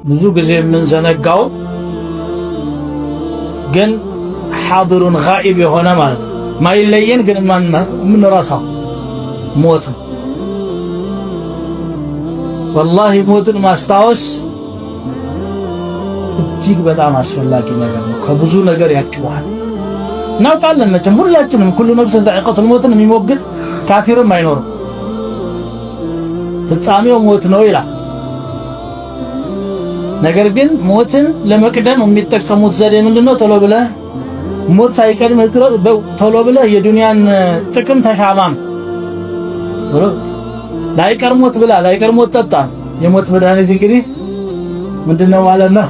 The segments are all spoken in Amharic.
ብዙ ጊዜ የምንዘነጋው ግን ሐድሩን ጋኢብ የሆነ ማለት ነው። ማይለየን ግን የምንረሳው ሞት ነው። ወላሂ ሞትን ማስታወስ እጅግ በጣም አስፈላጊ ነገር ነው። ከብዙ ነገር ያቅባል። እናውቃለን መቼም ሁላችንም ኩሉ ነፍስን ዛኢቀቱል ሞትን የሚሞግት ካፊርም አይኖርም። ፍጻሜው ሞት ነው ይላል። ነገር ግን ሞትን ለመቅደም የሚጠቀሙት ዘዴ ምንድነው? ቶሎ ብለህ ሞት ሳይቀድም ቶሎ ብለህ የዱንያን ጥቅም ተሻማም፣ ቶሎ ላይቀር ሞት ብላ ላይቀር ሞት ጠጣ። የሞት መድኃኒት እንግዲህ ምንድነው ማለት ነው?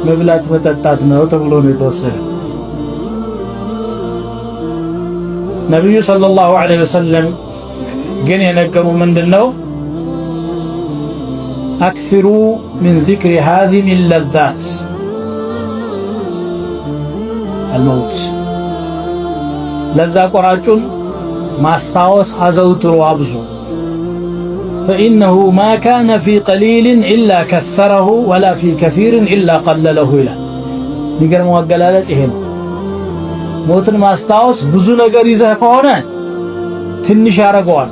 መብላት መጠጣት ነው ተብሎ ነው የተወሰነ። ነብዩ ሰለላሁ ዐለይሂ ወሰለም ግን የነገሩ ምንድነው? አክሲሩ ሚን ዚክሪ ሃዚሂ ለዛት አልመውት፣ ለዛ ቆራጩን ማስታወስ አዘውትሮ አብዙ። ፈኢነሁ ማ ካነ ፊ ቀሊልን ኢላ ከሰረሁ ወላ ፊ ከሲርን ኢላ ቀለለሁ ይላል። የሚገርመው አገላለጽ ይሄ ነው። ሞትን ማስታወስ ብዙ ነገር ይዘህ ከሆነ ትንሽ ያደርገዋል።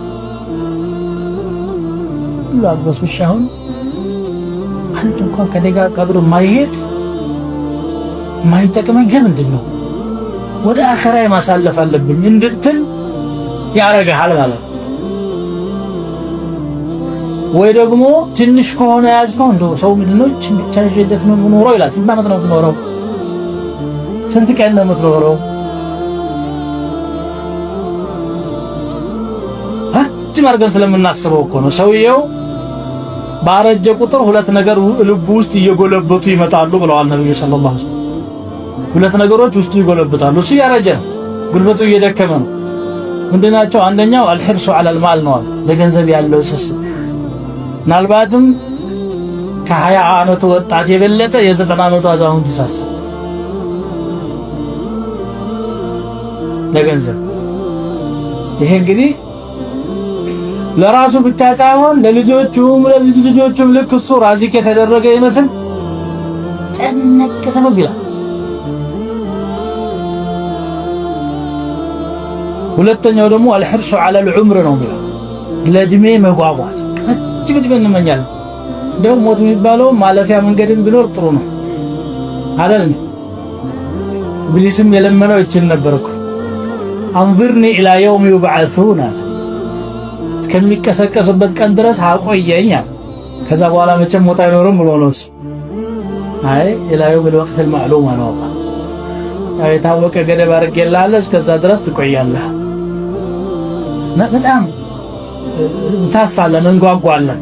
ላብስ ብቻውን አንድ እንኳን ከደጋ ቀብር ማይሄድ ማይጠቅመኝ ምንድነው? ወደ አኸራ ማሳለፍ አለብኝ እንድትል ያረጋል ማለት ነው። ወይ ደግሞ ትንሽ ከሆነ ያዝከው እንደው ሰው ምንድነው ብቻ ይጀደት ነው የምኖረው ይላል። ስንት ዓመት ነው የምትኖረው? ስንት ቀን ነው የምትኖረው? ረጅም አድርገን ስለምናስበው እኮ ነው። ሰውየው ባረጀ ቁጥር ሁለት ነገር ልቡ ውስጥ እየጎለበቱ ይመጣሉ ብለዋል ነብዩ ሰለላሁ ዐለይሂ ወሰለም። ሁለት ነገሮች ውስጡ ይጎለብታሉ። እሱ ያረጀ ነው፣ ጉልበቱ እየደከመ ነው። ምንድናቸው? አንደኛው አልሂርሱ ዐለል ማል ነው፣ ለገንዘብ ያለው ስስት። ምናልባትም ከ20 ዓመቱ ወጣት የበለጠ የ90 ዓመቱ አዛውንት ይሳሳል ለገንዘብ። ይሄ እንግዲህ ለራሱ ብቻ ሳይሆን ለልጆቹም ለልጅ ልጆቹም ልክ እሱ ራዚቅ የተደረገ ይመስል ጨነቅ ተበብላ። ሁለተኛው ደግሞ አልሂርሱ ዐለል ዑምር ነው የሚለው ለእድሜ መጓጓት። ረጅም እድሜ እንመኛለን። እንደውም ሞት የሚባለው ማለፊያ መንገድን ቢኖር ጥሩ ነው አይደል? ኢብሊስም የለመነው ይችል ነበር እኮ አንዝርኒ ኢላ የውም ዩብዓሱን፣ እስከሚቀሰቀስበት ቀን ድረስ አቆየኝ። ከዛ በኋላ መቼም ሞት አይኖርም ብሎ ነው እሱ። አይ ኢላ የውም ወቅተል ማዕሉም ነው፣ የታወቀ ገደብ አድርጌልሃለሁ እስከዛ ድረስ ትቆያለህ። በጣም እንሳሳለን፣ እንጓጓለን።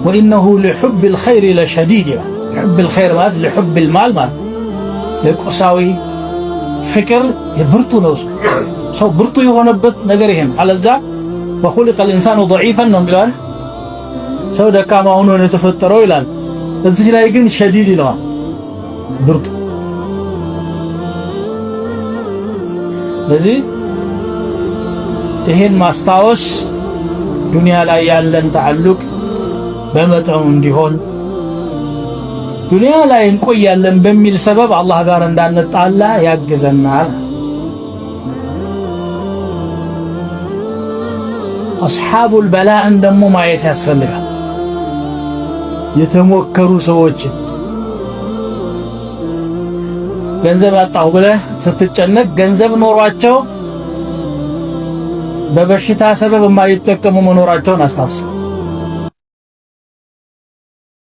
ወኢነሁ ሊሑብል ኸይሪ ለሸዲድ ይላል። ሑብል ኸይር ማለት ሊሑብል ማል ማለት ለቁሳዊ ፍቅር የብርቱ ነው። ሰው ብርቱ የሆነበት ነገር ይሄ ነው። አለዛ ወኹሊቀል ኢንሳኑ ضعيفን ነው የሚለው። ሰው ደካማ ሆኖ ነው የተፈጠረው ይላል። እዚህ ላይ ግን ሸዲድ ይለዋል፣ ብርቱ። ስለዚህ ይሄን ማስታወስ ዱንያ ላይ ያለን ተዓልቅ በመጠኑ እንዲሆን ዱንያ ላይ እንቆያለን በሚል ሰበብ አላህ ጋር እንዳንጣላ ያግዘናል። አስሓቡል በላእን ደግሞ ማየት ያስፈልጋል። የተሞከሩ ሰዎች ገንዘብ አጣሁ ብለህ ስትጨነቅ ገንዘብ ኖሯቸው በበሽታ ሰበብ የማይጠቀሙ መኖራቸውን አስታውስ።